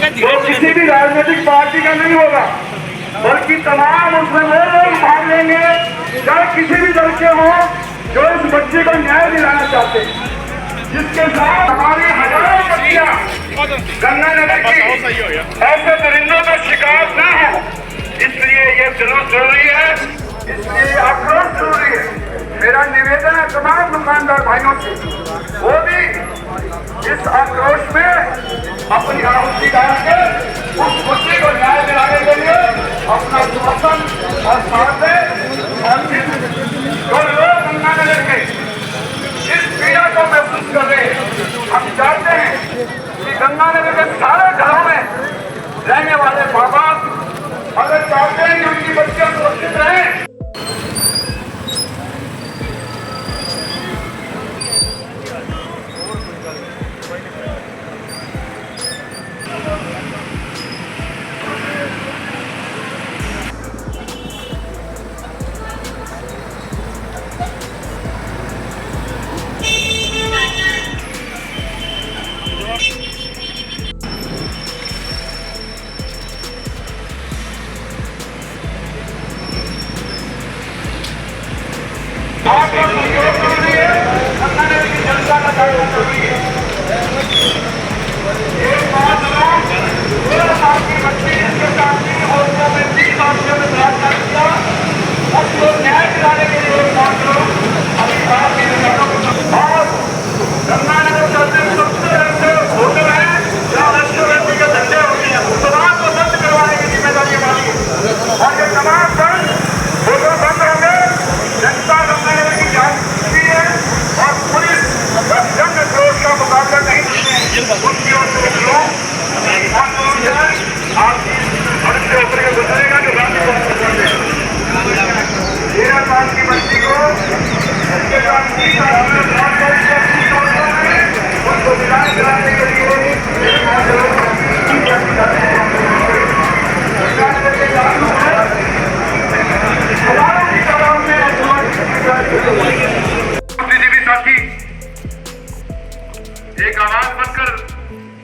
वो किसी भी राजनीतिक पार्टी का नहीं होगा, बल्कि तमाम उसमें वो लोग भाग लेंगे चाहे किसी भी दल के हो जो इस बच्चे को न्याय दिलाना चाहते हैं, जिसके साथ हमारी हजारों बच्चियां गंगानगर की ऐसे दरिंदों का शिकार न हो। इसलिए ये जुलूस जरूरी है, इसलिए आक्रोश जरूरी है। मेरा निवेदन है तमाम दुकानदार भाइयों से, वो भी इस आक्रोश में अपनी आहुति डाल के उस बच्चे को न्याय दिलाने के लिए अपना समर्थन और साथ दें। और जो लोग गंगानगर के इस पीड़ा को महसूस कर रहे हैं, हम चाहते हैं कि गंगानगर के सारे घरों में रहने वाले माँ बाप अगर चाहते हैं कि उनकी बच्चियां सुरक्षित रहें, आपका सहयोग जरूरी है, गंगानगर की जनता का सहयोग जरूरी है। एक बात आपकी बच्ची जिसके साथ 3 हॉस्टलों में 30 हॉस्टलों में बलात्कार किया, उसको न्याय दिलाने के लिए एक बात करो अभी आपकी और गंगानगर का सिर्फ सबसे ऐसे होटल है जहाँ रेस्टोरेंट के धंधे होते हैं, उस तमाम को बंद करवाने की जिम्मेदारी हमारी है। और ये तमाम बंद होटल बंद होंगे, जनता गंगानगर की जान है और पुलिस जंग क्रोध का मुकाबला नहीं करते उनकी ओर से लोग आपकी सड़क से उतर के गुजरेगा जो गांधी पहुंचे 13 साल की बच्ची को उसके साथ 30 उनको न्याय दिलाने के लिए बुद्धिजीवी साथी एक आवाज बनकर,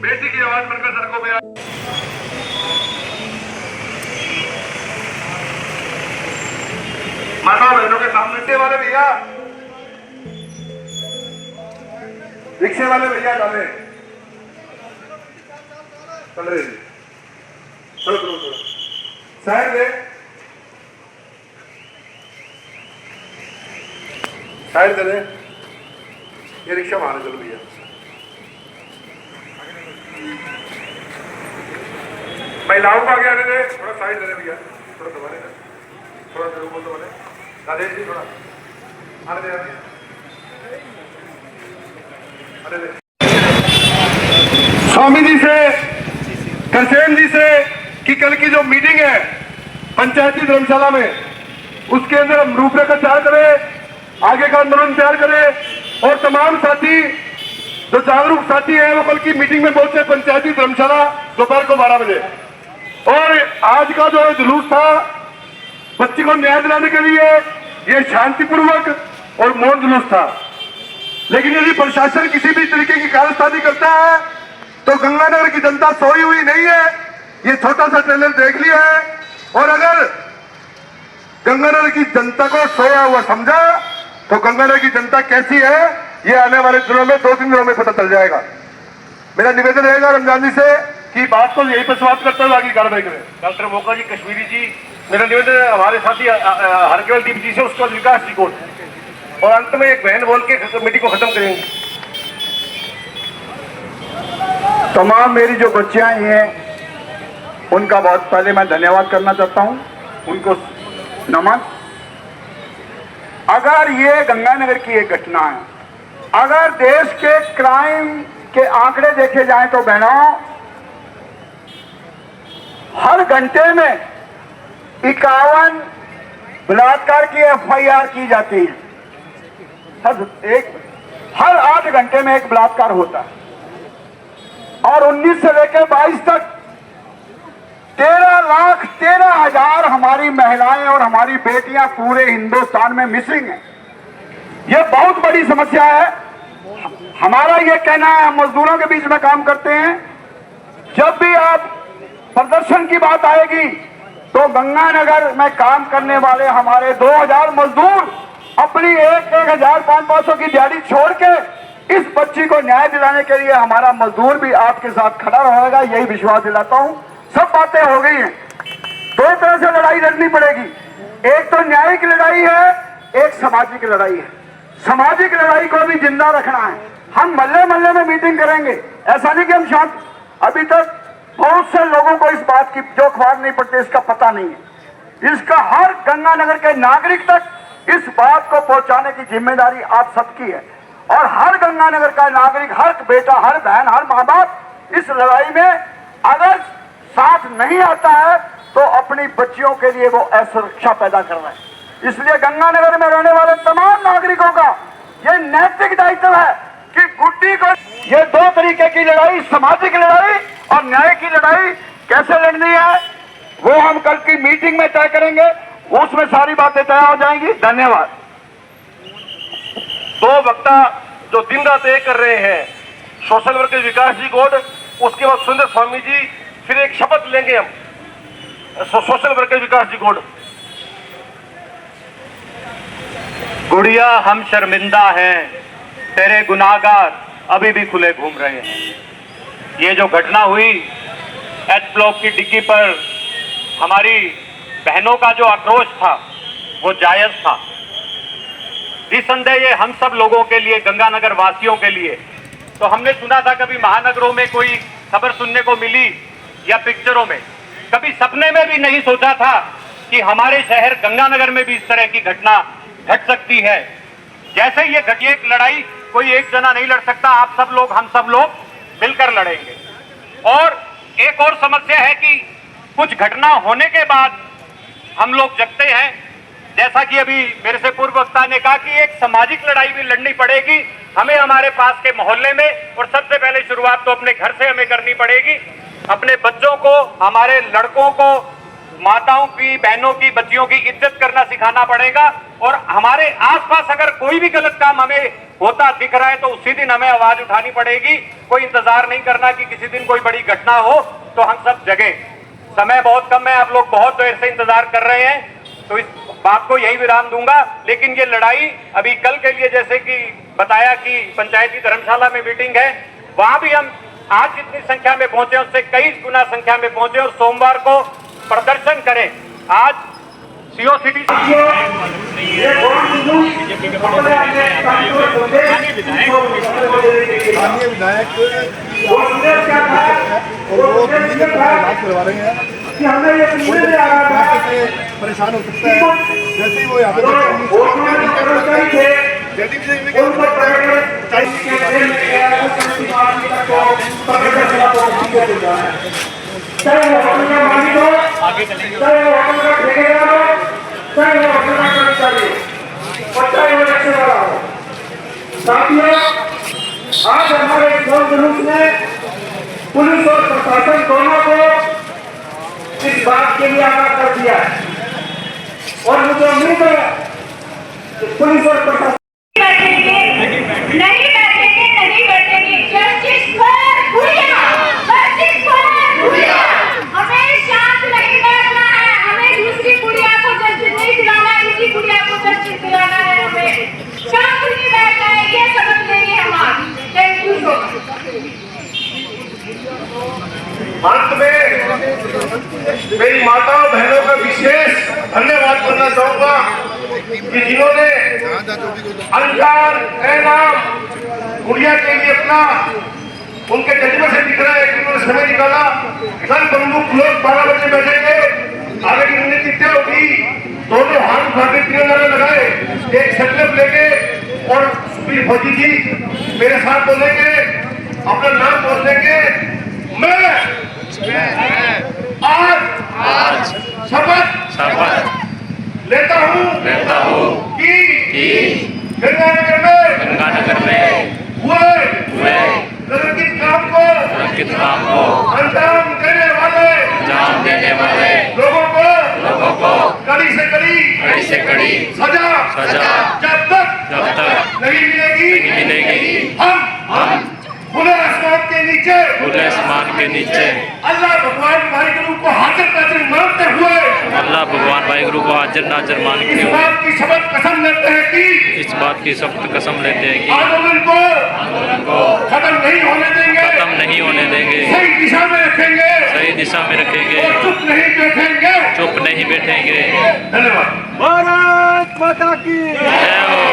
बेटी की आवाज बनकर सड़कों में आए। माता बहनों के सामने रिक्शे वाले भैया, रिक्शे वाले भैया डाले चल रहे, चलो साइड दे, साइड दे रहे, ये रिक्शा मारे चलो भैया। महिलाओं को आगे आने दे, थोड़ा साइड दे रहे भैया, थोड़ा दबा रहे, थोड़ा जरूर बोल दबा रहे, राजेश जी थोड़ा आने दे, आने दे। स्वामी जी से, करसेन जी से कि कल की जो मीटिंग है पंचायती धर्मशाला में, उसके अंदर हम रूपरेखा तैयार करें, आगे का आंदोलन तैयार करें और तमाम साथी जो जागरूक साथी हैं वो कल की मीटिंग में पहुंचे पंचायती धर्मशाला दोपहर को 12 बजे। और आज का जो जुलूस था बच्ची को न्याय दिलाने के लिए, ये शांतिपूर्वक और मौन जुलूस था। लेकिन यदि प्रशासन किसी भी तरीके की कार्यस्थानी करता है तो गंगानगर की जनता सोई हुई नहीं है, ये छोटा सा ट्रेलर देख लिया है। और अगर गंगानगर की जनता को सोया हुआ समझा तो गंगानगर की जनता कैसी है ये आने वाले दिनों में 2-3 दिनों में पता चल जाएगा। मेरा निवेदन रहेगा रमजान जी से कि बात को यही पर समाप्त करते हुए आगे कार्रवाई करें। डॉक्टर मोका जी, कश्मीरी जी, मेरा निवेदन है हमारे साथी हरकेवल दीप जी से, उसका विकास जी को, और अंत में एक बहन बोल के मीटिंग को खत्म करेंगे। तमाम मेरी जो बच्चियां आई हैं उनका बहुत पहले मैं धन्यवाद करना चाहता हूं, उनको नमन। अगर ये गंगानगर की एक घटना है, अगर देश के क्राइम के आंकड़े देखे जाएं तो बहनों, हर घंटे में 51 बलात्कार की FIR की जाती है। हर 8 घंटे में एक बलात्कार होता है। और 19 से लेकर 22 तक 13,13,000 हमारी महिलाएं और हमारी बेटियां पूरे हिंदुस्तान में मिसिंग हैं। यह बहुत बड़ी समस्या है। हमारा यह कहना है, हम मजदूरों के बीच में काम करते हैं, जब भी आप प्रदर्शन की बात आएगी तो गंगानगर में काम करने वाले हमारे 2000 मजदूर अपनी 1,500 की दिहाड़ी छोड़ के इस बच्ची को न्याय दिलाने के लिए हमारा मजदूर भी आपके साथ खड़ा रहेगा, यही विश्वास दिलाता हूं। सब बातें हो गई हैं, दो तरह से लड़ाई लड़नी पड़ेगी। एक तो न्यायिक लड़ाई है, एक सामाजिक लड़ाई है। सामाजिक लड़ाई को भी जिंदा रखना है। हम मल्ले मल्ले में मीटिंग करेंगे, ऐसा नहीं कि हम शांत। अभी तक बहुत से लोगों को इस बात की जो अखबार नहीं पढ़ते इसका पता नहीं है। इसका हर गंगानगर के नागरिक तक इस बात को पहुंचाने की जिम्मेदारी आप सबकी है। और हर गंगानगर का नागरिक, हर बेटा, हर बहन, हर माँ बाप इस लड़ाई में अगर साथ नहीं आता है तो अपनी बच्चियों के लिए वो असुरक्षा पैदा कर रहा है। इसलिए गंगानगर में रहने वाले तमाम नागरिकों का ये नैतिक दायित्व है कि गुड्डी को ये दो तरीके की लड़ाई, सामाजिक लड़ाई और न्याय की लड़ाई कैसे लड़नी है वो हम कल की मीटिंग में तय करेंगे, उसमें सारी बातें तय हो जाएंगी। धन्यवाद। दो वक्ता जो दिन रात एक कर रहे हैं, सोशल वर्कर विकास जी गौड़, उसके बाद सुंदर स्वामी जी, फिर एक शपथ लेंगे हम सोशल वर्कर विकास जी गौड़। गुड़िया हम शर्मिंदा हैं, तेरे गुनाहगार अभी भी खुले घूम रहे हैं। ये जो घटना हुई एच ब्लॉक की डिग्गी पर, हमारी बहनों का जो आक्रोश था वो जायज था। निसंदेह ये हम सब लोगों के लिए, गंगानगर वासियों के लिए, तो हमने सुना था कभी महानगरों में कोई खबर सुनने को मिली या पिक्चरों में, कभी सपने में भी नहीं सोचा था कि हमारे शहर गंगानगर में भी इस तरह की घटना घट सकती है। जैसे ये घटिया एक लड़ाई कोई एक जना नहीं लड़ सकता, आप सब लोग, हम सब लोग मिलकर लड़ेंगे। और एक और समस्या है कि कुछ घटना होने के बाद हम लोग जगते हैं, जैसा कि अभी मेरे से पूर्व वक्ता ने कहा कि एक सामाजिक लड़ाई भी लड़नी पड़ेगी हमें हमारे पास के मोहल्ले में। और सबसे पहले शुरुआत तो अपने घर से हमें करनी पड़ेगी। अपने बच्चों को, हमारे लड़कों को, माताओं की, बहनों की, बच्चियों की इज्जत करना सिखाना पड़ेगा। और हमारे आसपास अगर कोई भी गलत काम हमें होता दिख रहा है तो उसी दिन हमें आवाज उठानी पड़ेगी। कोई इंतजार नहीं करना कि किसी दिन कोई बड़ी घटना हो तो हम सब जगें। समय बहुत कम है, आप लोग बहुत देर से इंतजार कर रहे हैं, तो इस बात को यही विराम दूंगा। लेकिन ये लड़ाई अभी कल के लिए, जैसे कि बताया कि पंचायती धर्मशाला में मीटिंग है, वहां भी हम आज जितनी संख्या में पहुंचे उससे कई गुना संख्या में पहुंचे और सोमवार को प्रदर्शन करें। आज सीओ सिटी कि हमें ये पूरे में आ रहा था परेशान हो सकता है। जैसे ही वो यहाँ पे आज हमारे जुलूस में पुलिस और प्रशासन दोनों को इस बात के लिए आगाह कर दिया है। और मुझे उम्मीद है कि पुलिस और प्रशासन नहीं बैठेंगे। जस्टिस फॉर गुड़िया, जस्टिस फॉर गुड़िया। हमें शांत नहीं बैठना है, हमें दूसरी गुड़िया को जस्टिस नहीं दिलाना है, इसी गुड़िया को जस्टिस दिलाना है। हमें शांत नहीं बैठना है, ये सबक लेंगे हम आज। Thank you so much. अंत में मेरी माताओं बहनों का विशेष धन्यवाद करना चाहूंगा कि जिन्होंने अनजान नाम गुड़िया के लिए अपना, उनके जज्बे से दिख रहा है कि उन्होंने समय निकाला। सर प्रमुख लोग 12 बजे बैठेंगे, आगे की रणनीति तय होगी, दोनों हाथ उठा के तिरंगा लगाए, एक संकल्प लेके और सुप्रीम फौजी जी मेरे साथ बोलेंगे, अपना नाम बोल देंगे। मैं आज शपथ लेता हूँ कि गंगानगर में हुए कलंकित काम को अंजाम देने वाले लोगों को कड़ी से कड़ी सजा जब तक नहीं मिलेगी हम खुले आसमान के नीचे खुले आसमान के नीचे अल्लाह भगवान वाहिगुरु को हाजिर नाजिर मानते हुए अल्लाह भगवान वाहिगुरु को हाजिर नाजिर मान इस के बात की शपथ कसम लेते हैं कि इस बात की सख्त कसम लेते हैं कि आंदोलन को खत्म नहीं होने देंगे, खत्म नहीं होने देंगे, सही दिशा में रखेंगे, सही दिशा में रखेंगे, और चुप नहीं बैठेंगे। चुप नहीं बैठेंगे। धन्यवाद। भारत माता की जय हो।